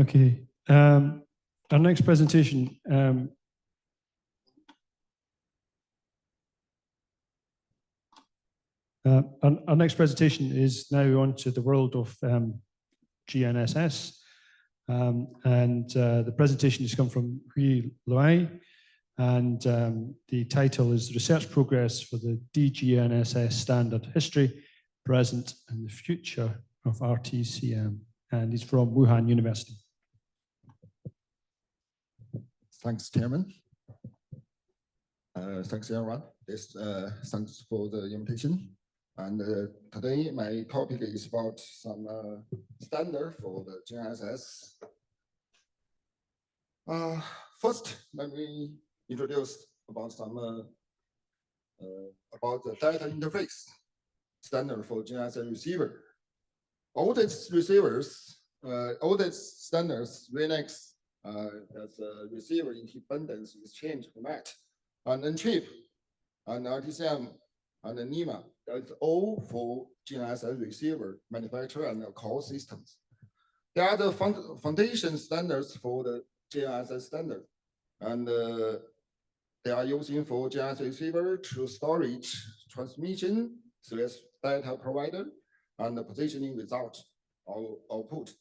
Okay. Our next presentation is now on to the world of GNSS. The presentation has come from Hui Liu, and the title is Research Progress for the DGNSS Standard History, Present and the Future of RTCM. And he's from Wuhan University. Thanks, Chairman. Thanks, everyone. Thanks for the invitation. And today, my topic is about some standard for the GNSS. First, let me introduce about some about the data interface standard for GNSS receiver. All these receivers, all these standards, RTCM as a receiver independence exchange format, and N-chip, and RTCM, and NEMA. That's all for GNSS receiver manufacturer and core systems. They are the foundation standards for the GNSS standard, and they are using for GNSS receiver to storage, transmission, data provider, and the positioning result or output.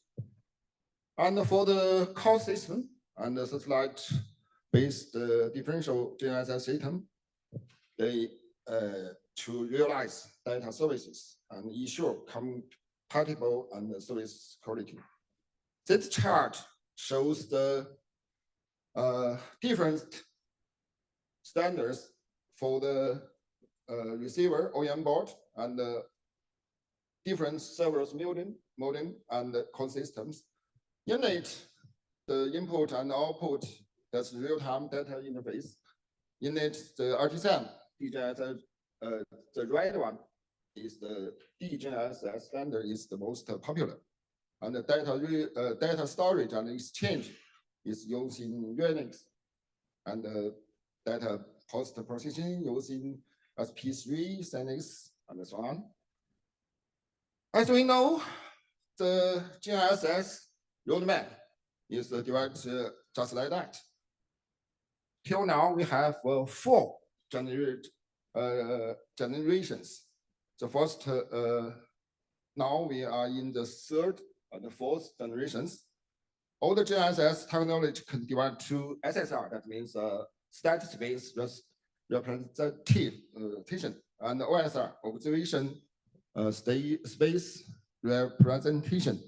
And for the core system and the satellite-based differential GNSS system, they to realize data services and ensure compatible and service quality. This chart shows the different standards for the receiver OEM board and the different servers modem and core systems. In it, the input and output, that's real-time data interface. In it, the RTCM, DGNSS, the right one is the DGNSS standard is the most popular. And the data storage and exchange is using Unix, and the data post-processing using SP3, SNX, and so on. As we know, the GNSS roadmap is developed just like that. Till now, we have 4 generations. The first, now we are in the 3rd and the 4th generations. All the GNSS technology can develop to SSR, that means static space representation, and OSR, observation space representation.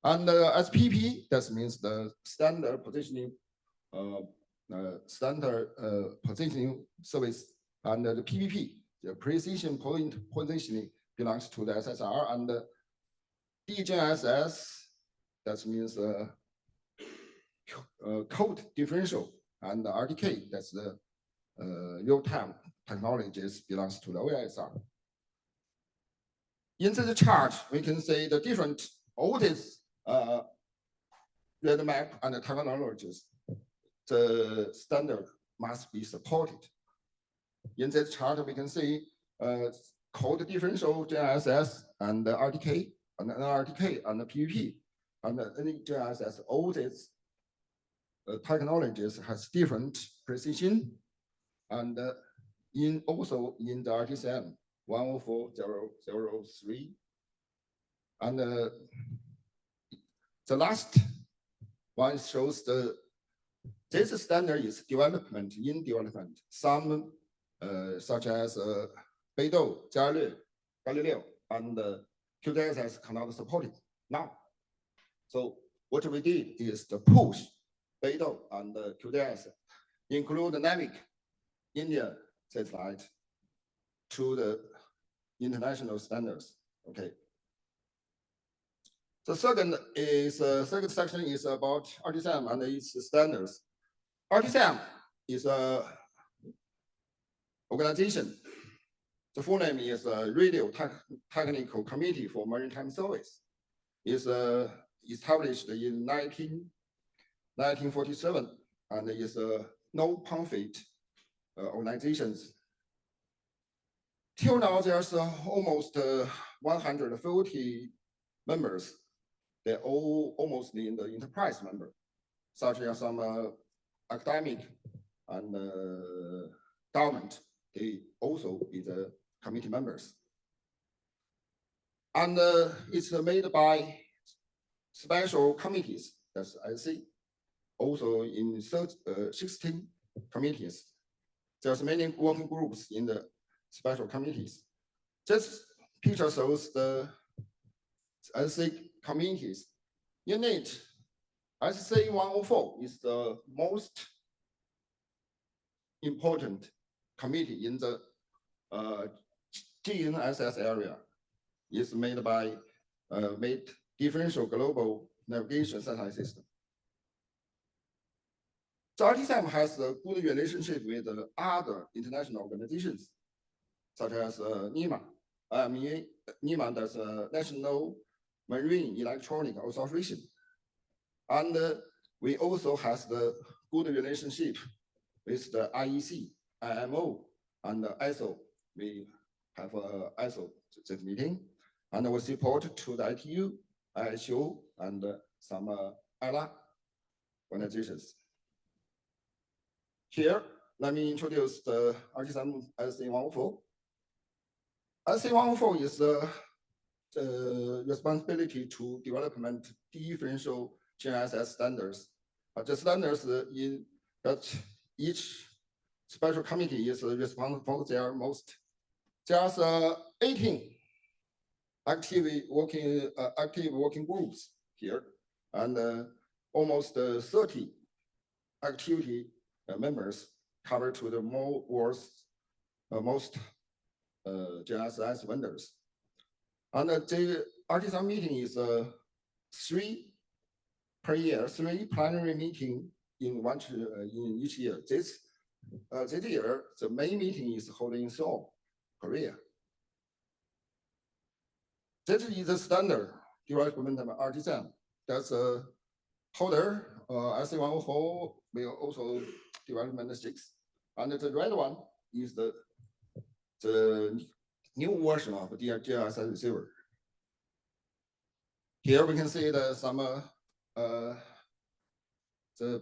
And SPP, that means the standard positioning positioning service, and the PPP, the precision point positioning, belongs to the SSR, and the DGNSS, that means code differential, and the RTK, that's the real-time technologies, belongs to the OSR. In this chart, we can see the different all these roadmap and the technologies. The standard must be supported. In this chart, we can see code differential GNSS and the RTK and the NRTK and the PPP and the GNSS. All these technologies has different precision, and also in the RTCM 104.003, and the last one shows this standard is in development. Some such as Beidou, Galileo, and QGIS cannot support it now. So what we did is to push Beidou and QGIS, include the NAVIC, India satellite, to the international standards. Okay. The second section is about RTCM and its standards. RTCM is a organization. The full name is Radio Technical Committee for Maritime Service. It's established in 1947 and is a no-profit organization. Till now, there's almost 140 members they're all almost in the enterprise member, such as some academic and government. They also be the committee members. And it's made by special committees, that's I see. Also in 16 committees. There's many working groups in the special committees. This picture shows the SC committees. In it, SC 104 is the most important committee in the DGNSS area. It's made by differential global navigation satellite system. The RTCM has a good relationship with other international organizations, such as NEMA. NEMA does National Marine Electronic Association. And we also have the good relationship with the IEC, IMO, and ISO. We have ISO meeting, and we support to the ITU, ISO, and some ILA organizations. Here, let me introduce the RTCM SC104. SC104 is the responsibility to development differential GNSS standards. The standards in that each special committee is responsible for their most. There's 18 active working groups here, and almost 30 activity members cover to the most GNSS vendors. And the RTCM meeting is 3 per year, 3 plenary meeting in each year. This year, the main meeting is held in Seoul, Korea. This is the standard development of RTCM. That's a holder, SC104 will also development 6. And the red one is the new version of the DGNSS receiver. Here we can see some the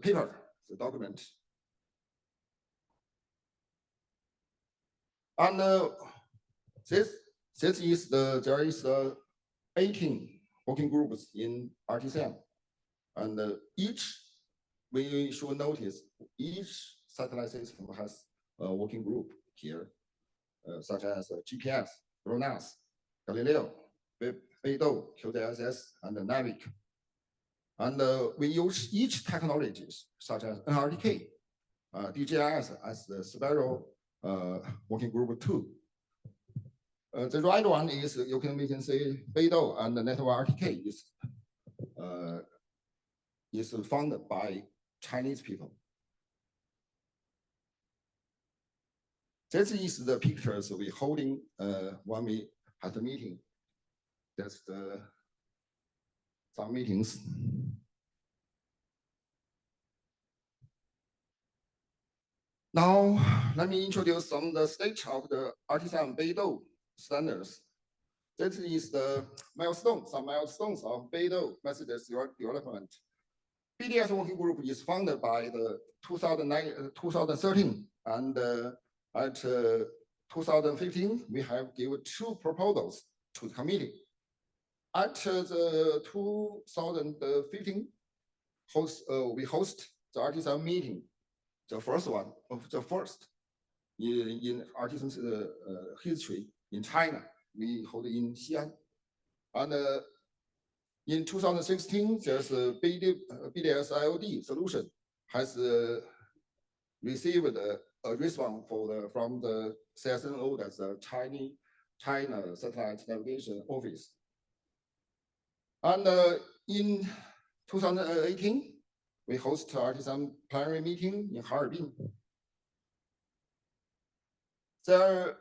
paper, the document. And this is there is 18 working groups in RTCM, and we should notice each satellite system has a working group here, such as GPS, GLONASS, Galileo, Beidou, QDSS, and NAVIC. And we use each technologies, such as NRTK, DGNSS as the special working group 2. The right one is we can say Beidou and the network RTK is funded by Chinese people. This is the pictures we holding when we had the meeting. That's some meetings. Now, let me introduce some of the stage of the RTCM Beidou standards. This is the some milestones of Beidou messages development. BDS working group is founded by the 2013, and at 2015, we have given 2 proposals to the committee. At the 2015, we host the RTCM meeting, the first in RTCM's history in China. We hold in Xi'an. And in 2016, there's a BDS IOD solution has received a response from the CSNO, that's the China Satellite Navigation Office. And in 2018, we host RTCM plenary meeting in Harbin. There,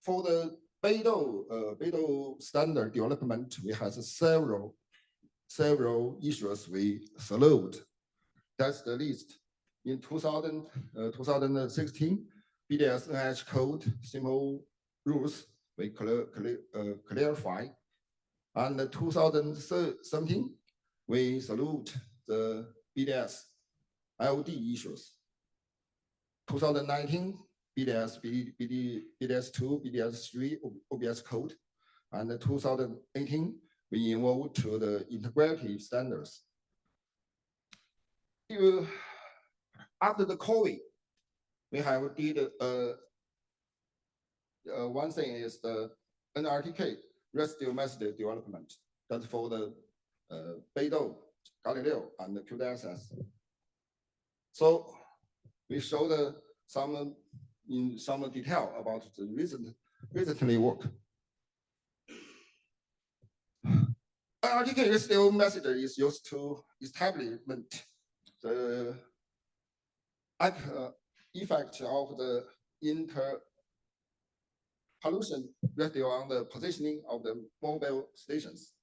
for the Beidou standard development, we have several issues we solved. That's the list. In 2016, BDS NH code simple rules we clarify. And 2017, we salute the BDS IOD issues. 2019, BDS, BDS2, BDS3, OBS code. And 2018, we evolved to the integrative standards. After the COVID, we have did one thing is the NRTK residue message development. That's for the Beidou, Galileo, and the QDSS. So we showed some detail about the recently work. RTK residue message is used to establish the effect of the interpollution residue on the positioning of the mobile stations.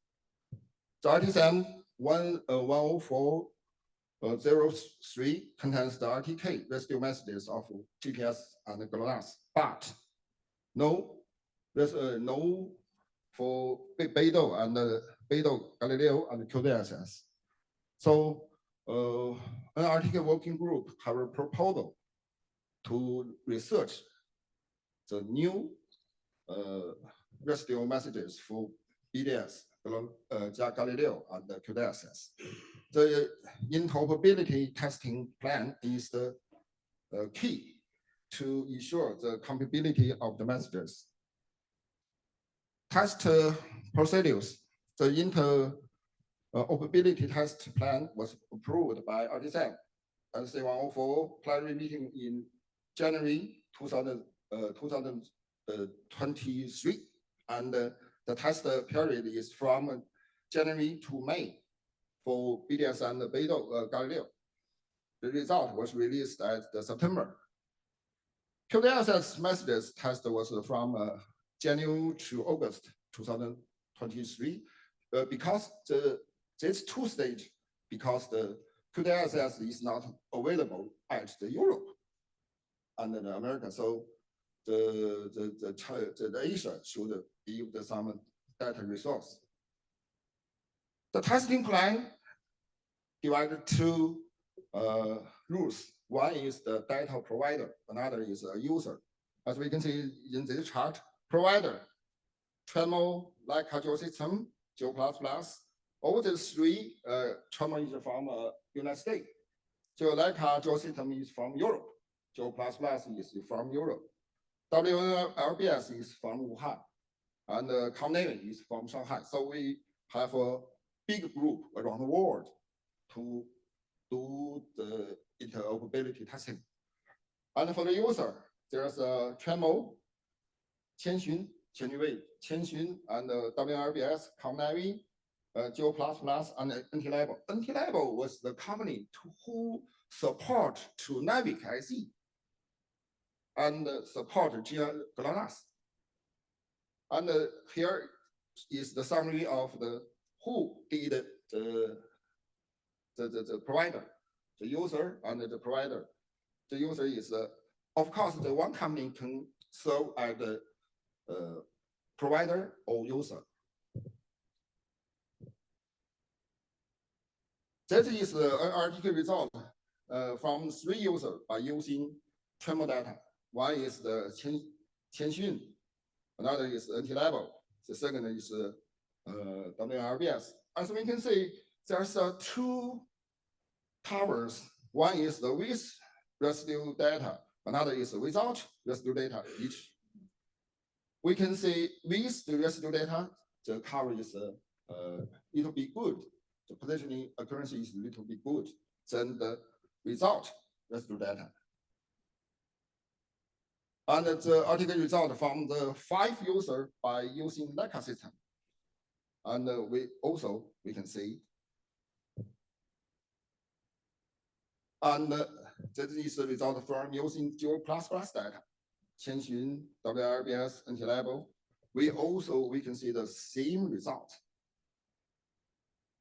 The RTCM 10403 contains the RTK residue messages of GPS and GLONASS, but no for Beidou and Beidou, Galileo, and QDSS. So an RTK working group have a proposal to research the new residue messages for BDS, Galileo, and QDSS. The interoperability testing plan is the key to ensure the compatibility of the messages. Test procedures. The interoperability test plan was approved by RTCM and C104 plenary meeting in January 2023, and the test period is from January to May for BDS and Beidou, Galileo. The result was released at September. QDSS messages test was from January to August 2023, because this two-stage, because the QDSS is not available at the Europe and the America, so the Asia should give some data resource. The testing plan divided two rules. One is the data provider, another is a user. As we can see in this chart, provider, Tremor, Leica Geosystem, Geo++. All the three, Tremor is from United States. Leica Geosystem is from Europe. Geo++ is from Europe. WLBS is from Wuhan. And ComNavy is from Shanghai. So we have a big group around the world to do the interoperability testing. And for the user, there's a Tremor, Qianxun, and WLBS, ComNavy, Geo++, and NT-Label. NT-Label was the company who support to Navic IC and support GLONASS. And here is the summary of the who did the provider, the user and the provider. The user is, of course, the one company can serve as the provider or user. That is the RTK result from 3 users by using Tremor data. One is the Qianxun, another is NT-Label, the second is WLBS. As we can see, there's 2 towers. One is the with residue data, another is without residue data each. We can see with the residue data, the coverage is a little bit good. The positioning accuracy is a little bit good than the without residue data. And the article result from the 5 users by using Leica system. And we can see. And that is the result from using Geo++ data. Qianxun, WLBS, NT-Label. We can see the same result.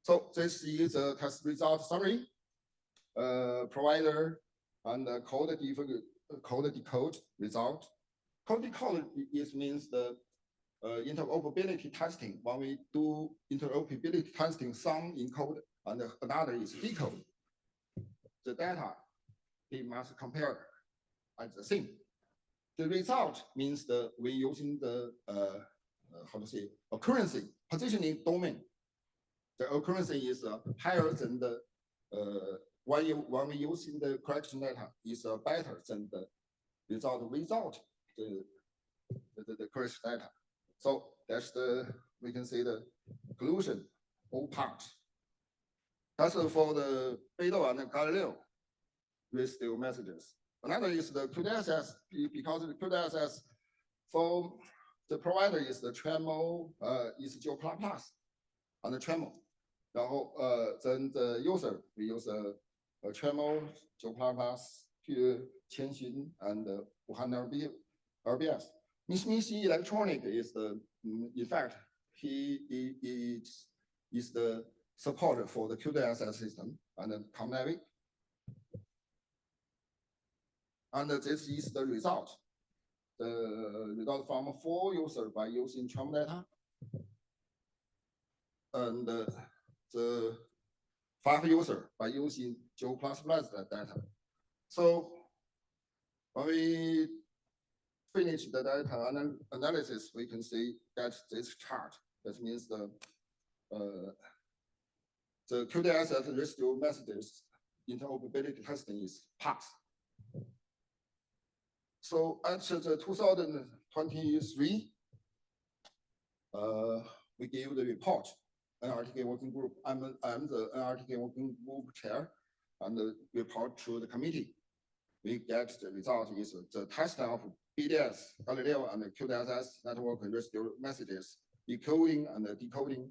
So this is the test result summary. Provider and code decode result. Code decode means the interoperability testing. When we do interoperability testing, some encode and another is decode. The data we must compare at the same. The result means that we using the how to say occurrency positioning domain. The occurrency is higher than the when we using the correction data is better than the result the correction data. So that's we can say the conclusion all part. That's for the Beidou and Galileo residual messages. Another is the QDSS, because the QDSS for the provider is the Tremor is Geo++ and the Tremor. Then the user we use Tremor, Geo++, Qianxun, and Wuhan RBS. Mitsubishi Electronic is the, in fact, he is the support for the QDSS system and the ComNavi. And this is the result. The result from 4 users by using Tremor data, and the 5 users by using Geo++ data. So when we finish the data analysis, we can see that this chart. That means the QDSS residual messages interoperability testing is passed. So after the 2023, we gave the report. NRTK working group. I'm the NRTK working group chair, and the report to the committee. We get the result is the test of BDS, Galileo, and the QDSS network residual messages, decoding and decoding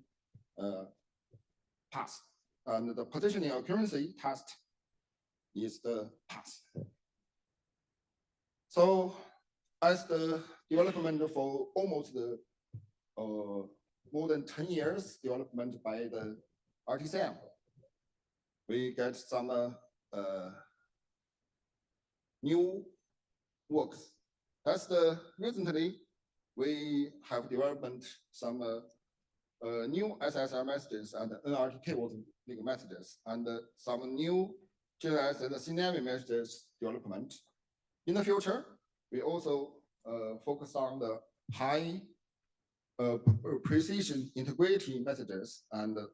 pass. And the positioning accuracy test is the pass. So as the development for almost the more than 10 years development by the RTCM, we get some new works. That's the recently we have developed some new SSR messages and NRTK working messages, and some new GNSS and CNAMI messages development. In the future, we also focus on the high precision integrity messages and the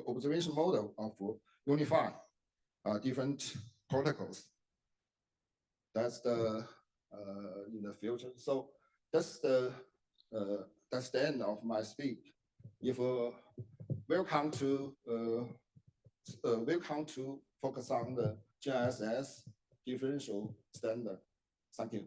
observation model of unify different protocols. That's the in the future. So that's the end of my speech. If welcome to focus on the GNSS differential standard. Thank you.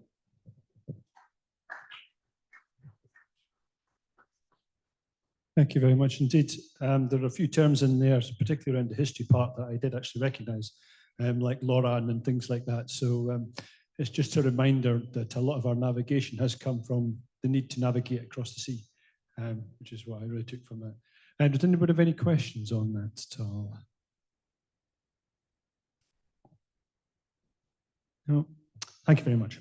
Thank you very much indeed. There are a few terms in there, particularly around the history part, that I did actually recognise, like LORAN and things like that. So it's just a reminder that a lot of our navigation has come from the need to navigate across the sea, which is what I really took from that. Does anybody have any questions on that at all? No. Thank you very much.